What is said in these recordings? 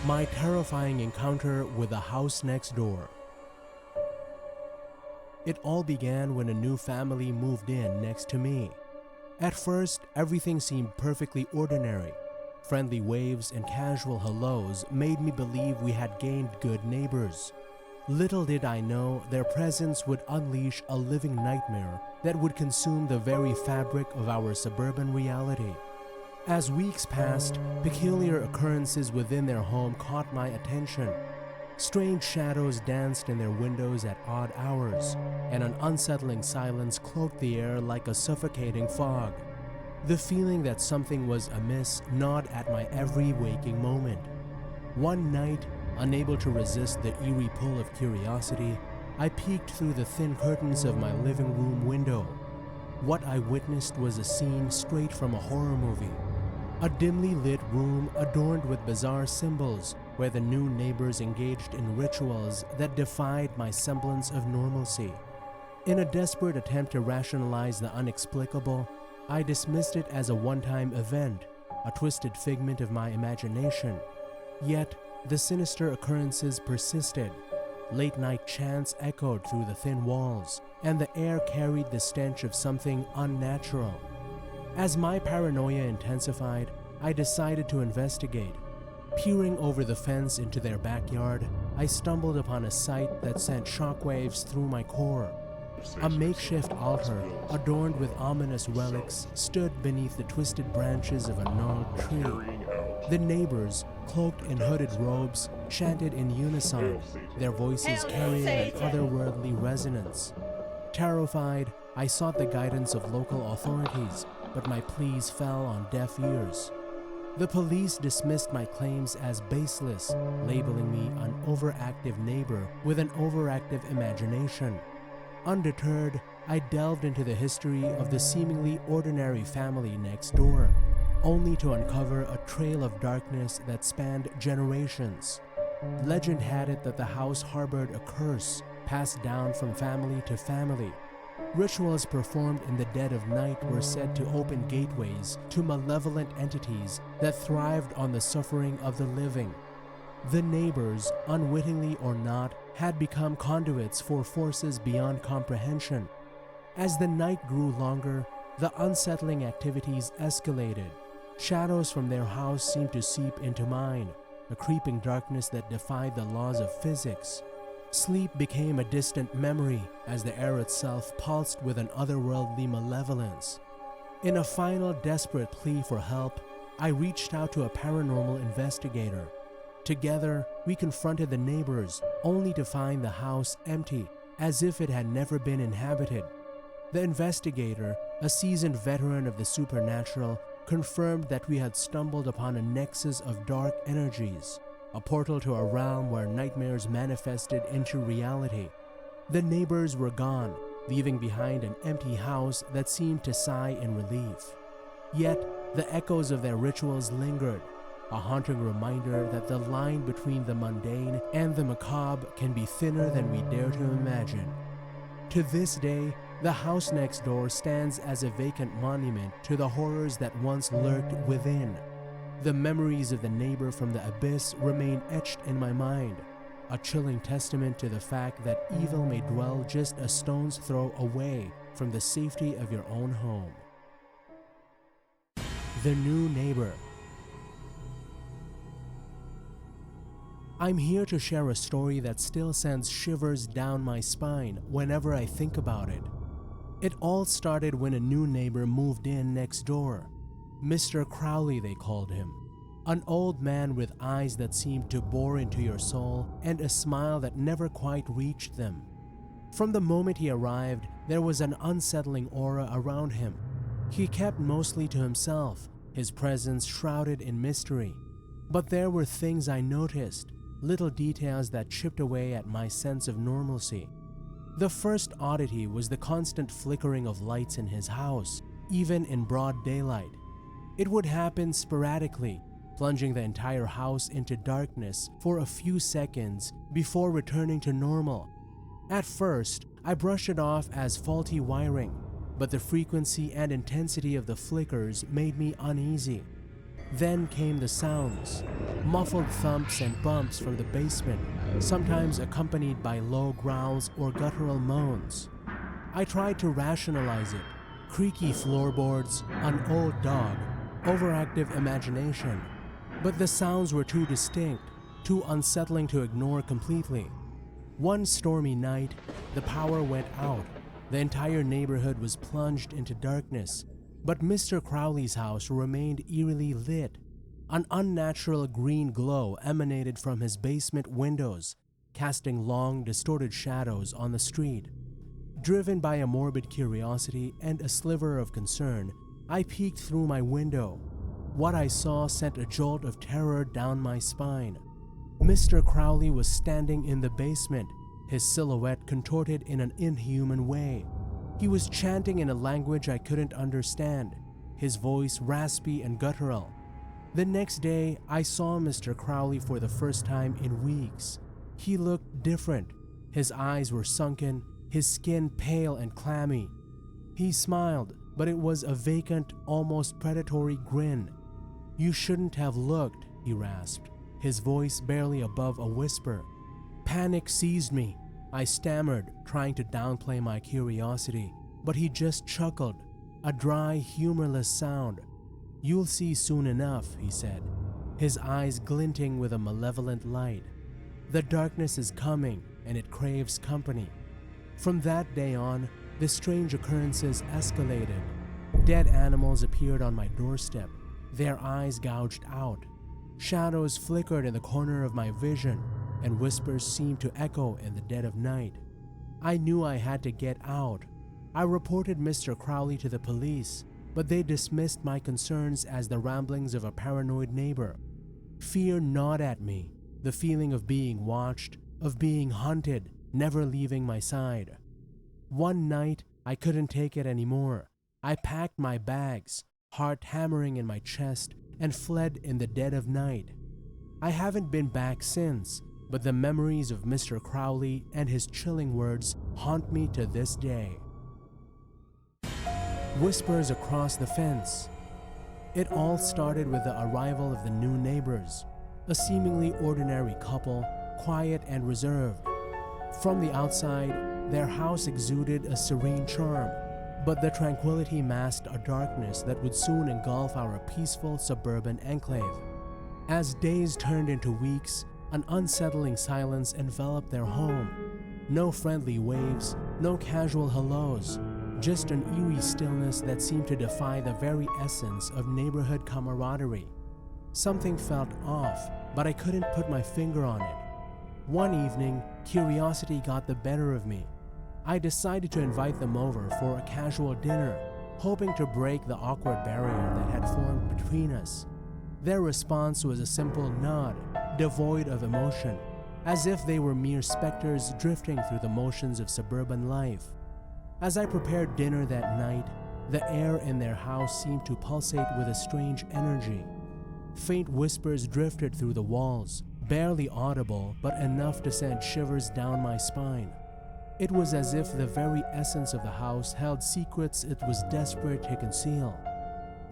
My terrifying encounter with the house next door. It all began when a new family moved in next to me. At first, everything seemed perfectly ordinary. Friendly waves and casual hellos made me believe we had gained good neighbors. Little did I know their presence would unleash a living nightmare that would consume the very fabric of our suburban reality. As weeks passed, peculiar occurrences within their home caught my attention. Strange shadows danced in their windows at odd hours, and an unsettling silence cloaked the air like a suffocating fog. The feeling that something was amiss gnawed at my every waking moment. One night, unable to resist the eerie pull of curiosity, I peeked through the thin curtains of my living room window. What I witnessed was a scene straight from a horror movie. A dimly lit room adorned with bizarre symbols where the new neighbors engaged in rituals that defied my semblance of normalcy. In a desperate attempt to rationalize the inexplicable, I dismissed it as a one-time event, a twisted figment of my imagination. Yet, the sinister occurrences persisted. Late-night chants echoed through the thin walls, and the air carried the stench of something unnatural. As my paranoia intensified, I decided to investigate. Peering over the fence into their backyard, I stumbled upon a sight that sent shockwaves through my core. A makeshift altar, adorned with ominous relics, stood beneath the twisted branches of a gnarled tree. The neighbors, cloaked in hooded robes, chanted in unison, their voices carrying an otherworldly resonance. Terrified, I sought the guidance of local authorities, but my pleas fell on deaf ears. The police dismissed my claims as baseless, labeling me an overactive neighbor with an overactive imagination. Undeterred, I delved into the history of the seemingly ordinary family next door, only to uncover a trail of darkness that spanned generations. Legend had it that the house harbored a curse passed down from family to family. Rituals performed in the dead of night were said to open gateways to malevolent entities that thrived on the suffering of the living. The neighbors, unwittingly or not, had become conduits for forces beyond comprehension. As the night grew longer, the unsettling activities escalated. Shadows from their house seemed to seep into mine, a creeping darkness that defied the laws of physics. Sleep became a distant memory as the air itself pulsed with an otherworldly malevolence. In a final desperate plea for help, I reached out to a paranormal investigator. Together, we confronted the neighbors, only to find the house empty, as if it had never been inhabited. The investigator, a seasoned veteran of the supernatural, confirmed that we had stumbled upon a nexus of dark energies, a portal to a realm where nightmares manifested into reality. The neighbors were gone, leaving behind an empty house that seemed to sigh in relief. Yet, the echoes of their rituals lingered, a haunting reminder that the line between the mundane and the macabre can be thinner than we dare to imagine. To this day, the house next door stands as a vacant monument to the horrors that once lurked within. The memories of the neighbor from the abyss remain etched in my mind, a chilling testament to the fact that evil may dwell just a stone's throw away from the safety of your own home. The new neighbor. I'm here to share a story that still sends shivers down my spine whenever I think about it. It all started when a new neighbor moved in next door. Mr. Crowley, they called him. An old man with eyes that seemed to bore into your soul and a smile that never quite reached them. From the moment he arrived, there was an unsettling aura around him. He kept mostly to himself, his presence shrouded in mystery. But there were things I noticed, little details that chipped away at my sense of normalcy. The first oddity was the constant flickering of lights in his house, even in broad daylight. It would happen sporadically, plunging the entire house into darkness for a few seconds before returning to normal. At first, I brushed it off as faulty wiring, but the frequency and intensity of the flickers made me uneasy. Then came the sounds, muffled thumps and bumps from the basement, sometimes accompanied by low growls or guttural moans. I tried to rationalize it: creaky floorboards, an old dog, overactive imagination. But the sounds were too distinct, too unsettling to ignore completely. One stormy night, the power went out. The entire neighborhood was plunged into darkness, but Mr. Crowley's house remained eerily lit. An unnatural green glow emanated from his basement windows, casting long, distorted shadows on the street. Driven by a morbid curiosity and a sliver of concern, I peeked through my window. What I saw sent a jolt of terror down my spine. Mr. Crowley was standing in the basement, his silhouette contorted in an inhuman way. He was chanting in a language I couldn't understand, his voice raspy and guttural. The next day, I saw Mr. Crowley for the first time in weeks. He looked different. His eyes were sunken, his skin pale and clammy. He smiled, but it was a vacant, almost predatory grin. "You shouldn't have looked," he rasped, his voice barely above a whisper. Panic seized me. I stammered, trying to downplay my curiosity, but he just chuckled, a dry, humorless sound. "You'll see soon enough," he said, his eyes glinting with a malevolent light. "The darkness is coming, and it craves company." From that day on, the strange occurrences escalated. Dead animals appeared on my doorstep, their eyes gouged out. Shadows flickered in the corner of my vision, and whispers seemed to echo in the dead of night. I knew I had to get out. I reported Mr. Crowley to the police, but they dismissed my concerns as the ramblings of a paranoid neighbor. Fear gnawed at me, the feeling of being watched, of being hunted, never leaving my side. One night, I couldn't take it anymore. I packed my bags, heart hammering in my chest, and fled in the dead of night. I haven't been back since, but the memories of Mr. Crowley and his chilling words haunt me to this day. Whispers across the fence. It all started with the arrival of the new neighbors, a seemingly ordinary couple, quiet and reserved. From the outside, their house exuded a serene charm, but the tranquility masked a darkness that would soon engulf our peaceful suburban enclave. As days turned into weeks, an unsettling silence enveloped their home. No friendly waves, no casual hellos, just an eerie stillness that seemed to defy the very essence of neighborhood camaraderie. Something felt off, but I couldn't put my finger on it. One evening, curiosity got the better of me. I decided to invite them over for a casual dinner, hoping to break the awkward barrier that had formed between us. Their response was a simple nod, devoid of emotion, as if they were mere specters drifting through the motions of suburban life. As I prepared dinner that night, the air in their house seemed to pulsate with a strange energy. Faint whispers drifted through the walls, barely audible but enough to send shivers down my spine. It was as if the very essence of the house held secrets it was desperate to conceal.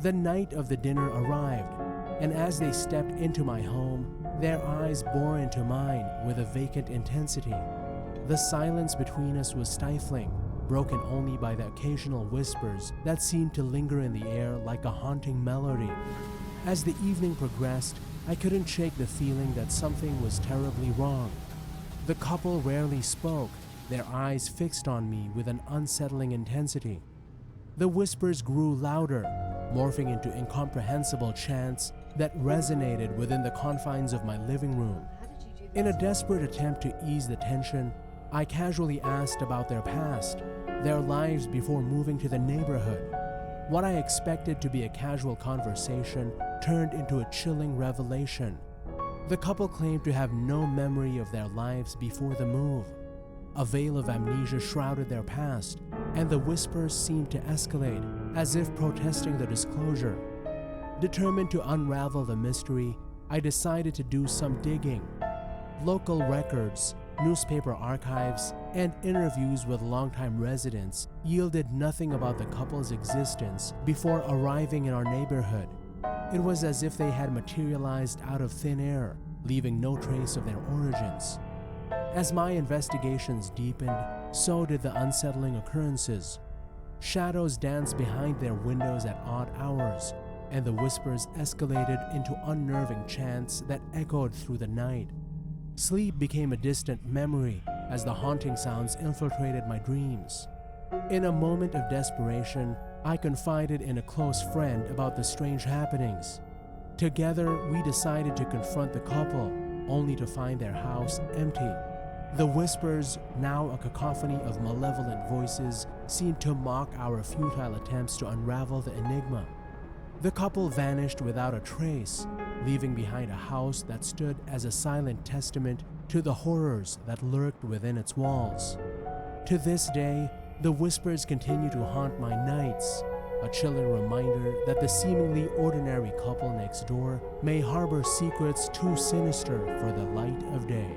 The night of the dinner arrived, and as they stepped into my home, their eyes bore into mine with a vacant intensity. The silence between us was stifling, broken only by the occasional whispers that seemed to linger in the air like a haunting melody. As the evening progressed, I couldn't shake the feeling that something was terribly wrong. The couple rarely spoke, their eyes fixed on me with an unsettling intensity. The whispers grew louder, morphing into incomprehensible chants that resonated within the confines of my living room. In a desperate attempt to ease the tension, I casually asked about their past, their lives before moving to the neighborhood. What I expected to be a casual conversation turned into a chilling revelation. The couple claimed to have no memory of their lives before the move. A veil of amnesia shrouded their past, and the whispers seemed to escalate, as if protesting the disclosure. Determined to unravel the mystery, I decided to do some digging. Local records, newspaper archives, and interviews with longtime residents yielded nothing about the couple's existence before arriving in our neighborhood. It was as if they had materialized out of thin air, leaving no trace of their origins. As my investigations deepened, so did the unsettling occurrences. Shadows danced behind their windows at odd hours, and the whispers escalated into unnerving chants that echoed through the night. Sleep became a distant memory as the haunting sounds infiltrated my dreams. In a moment of desperation, I confided in a close friend about the strange happenings. Together, we decided to confront the couple, only to find their house empty. The whispers, now a cacophony of malevolent voices, seemed to mock our futile attempts to unravel the enigma. The couple vanished without a trace, leaving behind a house that stood as a silent testament to the horrors that lurked within its walls. To this day, the whispers continue to haunt my nights, a chilling reminder that the seemingly ordinary couple next door may harbor secrets too sinister for the light of day.